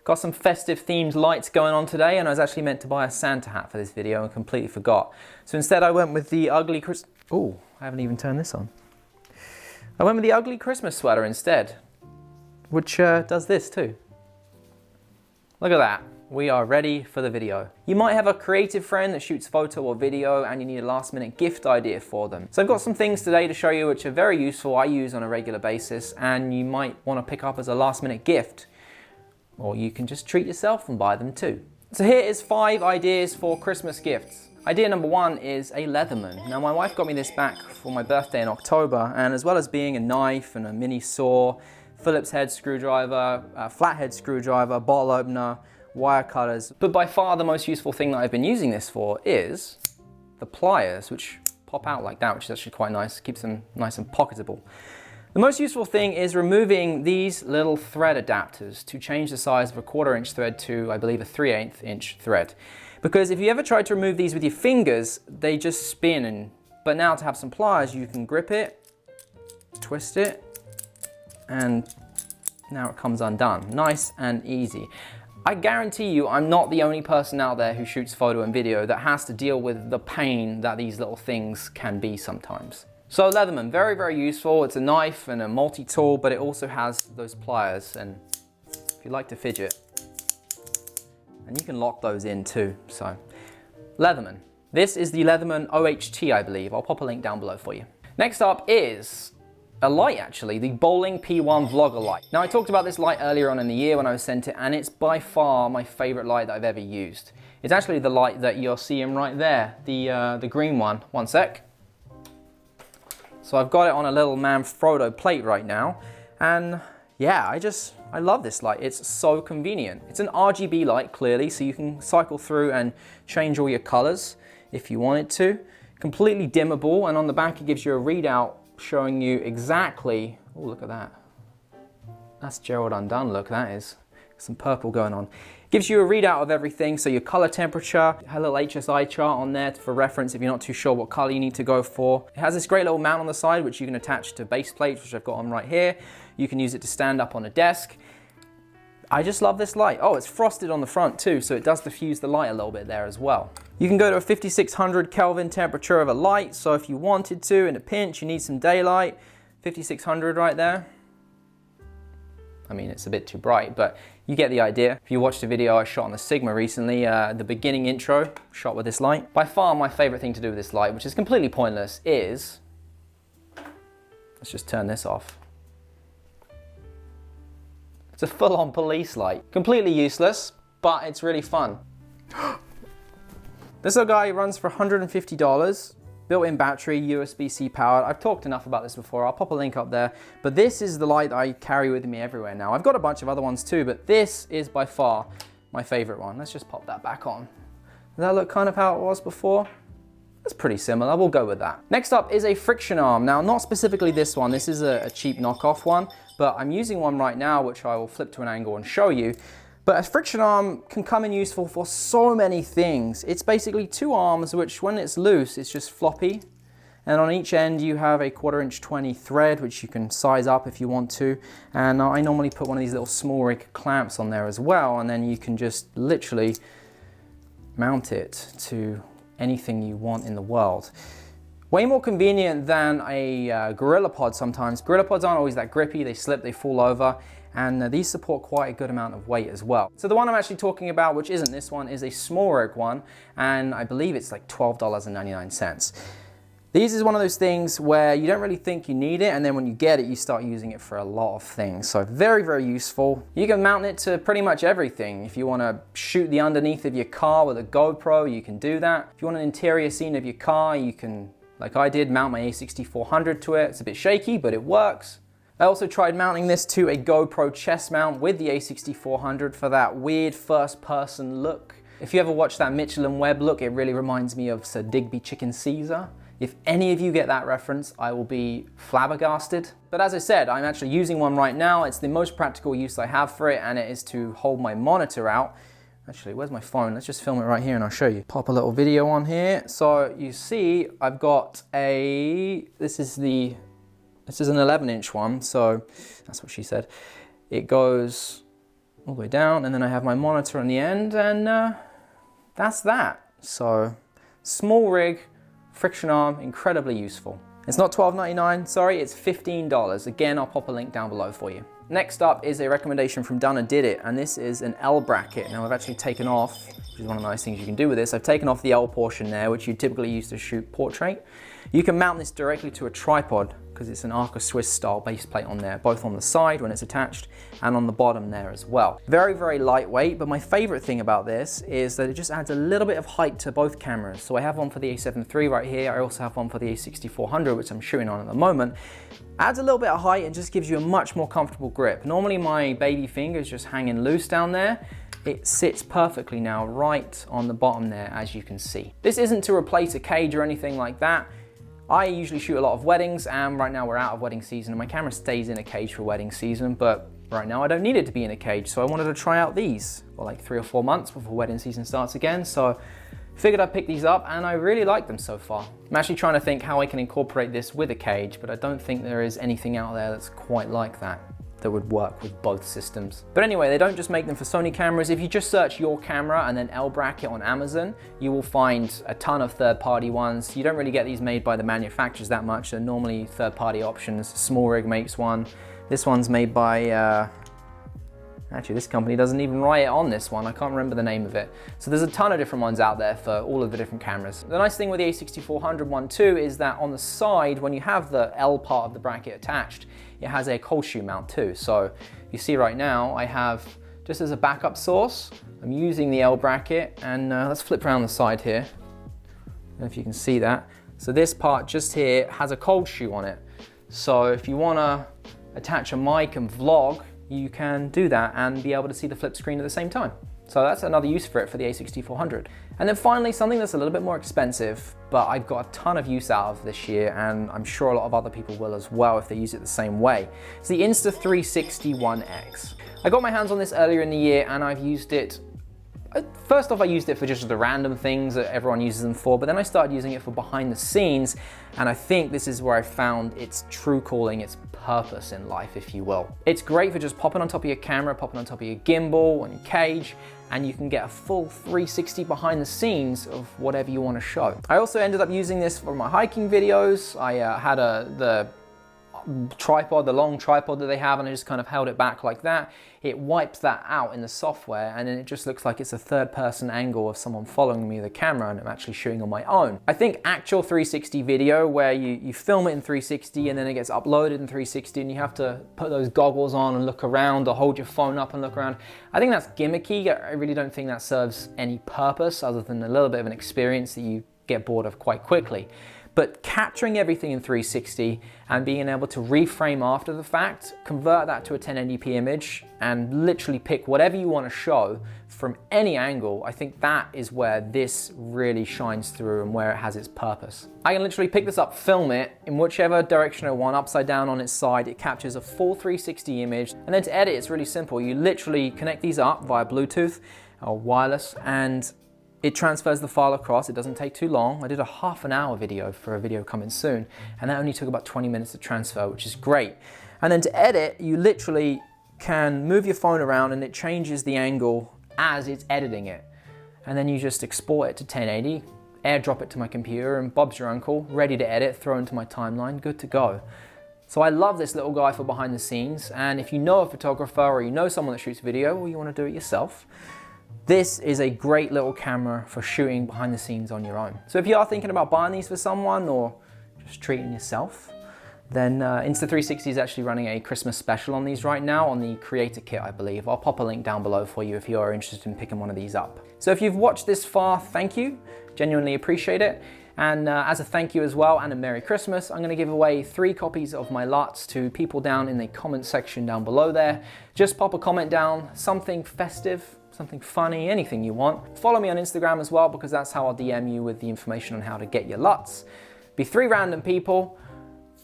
Got some festive themed lights going on today, and I was actually meant to buy a Santa hat for this video and completely forgot. So instead I went with the ugly Oh, I haven't even turned this on. I went with the ugly Christmas sweater instead, which does this too. Look at that. We are ready for the video. You might have a creative friend that shoots photo or video and you need a last minute gift idea for them. So I've got some things today to show you which are very useful, I use on a regular basis, and you might want to pick up as a last minute gift. Or you can just treat yourself and buy them too. So here is 5 ideas for Christmas gifts. Idea number 1 is a Leatherman. Now my wife got me this back for my birthday in October, and as well as being a knife and a mini saw, Phillips head screwdriver, flathead screwdriver, bottle opener, wire cutters. But by far the most useful thing that I've been using this for is the pliers, which pop out like that, which is actually quite nice, keeps them nice and pocketable. The most useful thing is removing these little thread adapters to change the size of a 1/4 inch thread to, I believe, a 3/8 inch thread. Because if you ever try to remove these with your fingers, they just spin. But now to have some pliers, you can grip it, twist it, and now it comes undone. Nice and easy. I guarantee you I'm not the only person out there who shoots photo and video that has to deal with the pain that these little things can be sometimes. So Leatherman, very, very useful. It's a knife and a multi-tool, but it also has those pliers, and if you like to fidget, and you can lock those in too, so. Leatherman. This is the Leatherman OHT, I believe. I'll pop a link down below for you. Next up is a light, actually, the Bowling P1 Vlogger light. Now I talked about this light earlier on in the year when I was sent it, and it's by far my favorite light that I've ever used. It's actually the light that you're seeing right there, the green one. One sec. So I've got it on a little Manfrotto plate right now, and yeah, I love this light. It's so convenient. It's an RGB light, clearly, so you can cycle through and change all your colors if you wanted to. Completely dimmable, and on the back it gives you a readout showing you exactly, oh look at that. That's Gerald Undone, look, that is. Some purple going on. Gives you a readout of everything, so your color temperature, a little HSI chart on there for reference if you're not too sure what color you need to go for. It has this great little mount on the side which you can attach to base plates, which I've got on right here. You can use it to stand up on a desk. I just love this light. Oh, it's frosted on the front too, so it does diffuse the light a little bit there as well. You can go to a 5600 Kelvin temperature of a light, so if you wanted to, in a pinch, you need some daylight, 5600 right there. I mean, it's a bit too bright, but you get the idea. If you watched a video I shot on the Sigma recently, the beginning intro, shot with this light. By far my favorite thing to do with this light, which is completely pointless, is, let's just turn this off. It's a full-on police light. Completely useless, but it's really fun. This little guy runs for $150. Built-in battery, USB-C powered. I've talked enough about this before. I'll pop a link up there. But this is the light that I carry with me everywhere now. I've got a bunch of other ones too, but this is by far my favorite one. Let's just pop that back on. Does that look kind of how it was before? That's pretty similar, we'll go with that. Next up is a friction arm. Now, not specifically this one. This is a cheap knockoff one, but I'm using one right now, which I will flip to an angle and show you. But a friction arm can come in useful for so many things. It's basically 2 arms, which when it's loose, it's just floppy. And on each end, you have a 1/4 inch 20 thread, which you can size up if you want to. And I normally put one of these little small rig clamps on there as well. And then you can just literally mount it to anything you want in the world. Way more convenient than a GorillaPod sometimes. GorillaPods aren't always that grippy, they slip, they fall over, and these support quite a good amount of weight as well. So the one I'm actually talking about, which isn't this one, is a small rig one, and I believe it's like $12.99. These is one of those things where you don't really think you need it, and then when you get it, you start using it for a lot of things. So very, very useful. You can mount it to pretty much everything. If you want to shoot the underneath of your car with a GoPro, you can do that. If you want an interior scene of your car, you can, like I did, mount my A6400 to it. It's a bit shaky, but it works. I also tried mounting this to a GoPro chest mount with the A6400 for that weird first-person look. If you ever watch that Mitchell & Webb look, it really reminds me of Sir Digby Chicken Caesar. If any of you get that reference, I will be flabbergasted. But as I said, I'm actually using one right now. It's the most practical use I have for it, and it is to hold my monitor out. Actually, where's my phone? Let's just film it right here and I'll show you. Pop a little video on here. So you see, I've got this is an 11-inch one, so that's what she said. It goes all the way down, and then I have my monitor on the end, and that's that. So small rig, friction arm, incredibly useful. It's not $12.99, sorry, it's $15. Again, I'll pop a link down below for you. Next up is a recommendation from Done and Did It, and this is an L bracket. Now I've actually taken off, which is one of the nice things you can do with this, I've taken off the L portion there, which you typically use to shoot portrait. You can mount this directly to a tripod because it's an Arca Swiss style base plate on there, both on the side when it's attached and on the bottom there as well. Very, very lightweight, but my favorite thing about this is that it just adds a little bit of height to both cameras. So I have one for the A7 III right here. I also have one for the A6400, which I'm shooting on at the moment. Adds a little bit of height and just gives you a much more comfortable grip. Normally my baby finger is just hanging loose down there. It sits perfectly now right on the bottom there, as you can see. This isn't to replace a cage or anything like that. I usually shoot a lot of weddings, and right now we're out of wedding season and my camera stays in a cage for wedding season, but right now I don't need it to be in a cage, so I wanted to try out these for like 3 or 4 months before wedding season starts again. So figured I'd pick these up, and I really like them so far. I'm actually trying to think how I can incorporate this with a cage, but I don't think there is anything out there that's quite like that would work with both systems. But anyway, they don't just make them for Sony cameras. If you just search your camera and then L bracket on Amazon, you will find a ton of third-party ones. You don't really get these made by the manufacturers that much. They're normally third-party options. Small Rig makes one. This one's made by, actually this company doesn't even write it on this one. I can't remember the name of it. So there's a ton of different ones out there for all of the different cameras. The nice thing with the A6400 one too is that on the side, when you have the L part of the bracket attached, it has a cold shoe mount too. So you see right now, I have, just as a backup source, I'm using the L bracket, and let's flip around the side here. I don't know if you can see that. So this part just here has a cold shoe on it. So if you wanna attach a mic and vlog, you can do that and be able to see the flip screen at the same time. So that's another use for it for the A6400. And then finally, something that's a little bit more expensive, but I've got a ton of use out of this year, and I'm sure a lot of other people will as well if they use it the same way. It's the Insta360 ONE X. I got my hands on this earlier in the year, and I've used it. First off, I used it for just the random things that everyone uses them for, but then I started using it for behind the scenes, and I think this is where I found its true calling, its purpose in life, if you will. It's great for just popping on top of your camera, popping on top of your gimbal, on your cage, and you can get a full 360 behind the scenes of whatever you want to show. I also ended up using this for my hiking videos. I had the tripod, the long tripod that they have, and I just kind of held it back like that. It wipes that out in the software, and then it just looks like it's a third-person angle of someone following me with a camera, and I'm actually shooting on my own. I think actual 360 video, where you film it in 360 and then it gets uploaded in 360 and you have to put those goggles on and look around, or hold your phone up and look around, I think that's gimmicky. I really don't think that serves any purpose other than a little bit of an experience that you get bored of quite quickly. But capturing everything in 360 and being able to reframe after the fact, convert that to a 1080p image, and literally pick whatever you want to show from any angle, I think that is where this really shines through and where it has its purpose. I can literally pick this up, film it in whichever direction I want, upside down on its side. It captures a full 360 image, and then to edit, it's really simple. You literally connect these up via Bluetooth or wireless, and it transfers the file across. It doesn't take too long. I did a half-an-hour video for a video coming soon, and that only took about 20 minutes to transfer, which is great. And then to edit, you literally can move your phone around and it changes the angle as it's editing it. And then you just export it to 1080, airdrop it to my computer, and Bob's your uncle, ready to edit, throw into my timeline, good to go. So I love this little guy for behind the scenes, and if you know a photographer or you know someone that shoots video, or you want to do it yourself, this is a great little camera for shooting behind the scenes on your own. So if you are thinking about buying these for someone or just treating yourself, then Insta360 is actually running a Christmas special on these right now on the Creator Kit, I believe. I'll pop a link down below for you if you are interested in picking one of these up. So if you've watched this far, thank you. Genuinely appreciate it. And as a thank you as well, and a Merry Christmas, I'm gonna give away 3 copies of my LUTs to people down in the comment section down below there. Just pop a comment down, something festive, something funny, anything you want. Follow me on Instagram as well, because that's how I'll DM you with the information on how to get your LUTs. Be 3 random people,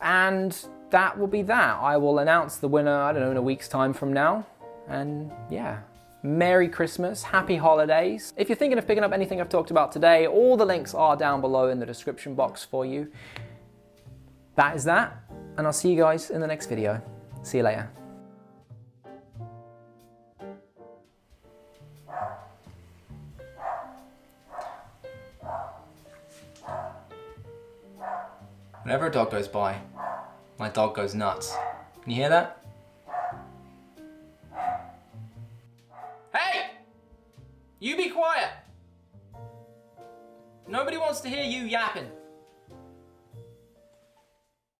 and that will be that. I will announce the winner, I don't know, in a week's time from now. And yeah, Merry Christmas, Happy Holidays. If you're thinking of picking up anything I've talked about today, all the links are down below in the description box for you. That is that, and I'll see you guys in the next video. See you later. Whenever a dog goes by, my dog goes nuts. Can you hear that? Hey! You be quiet! Nobody wants to hear you yapping.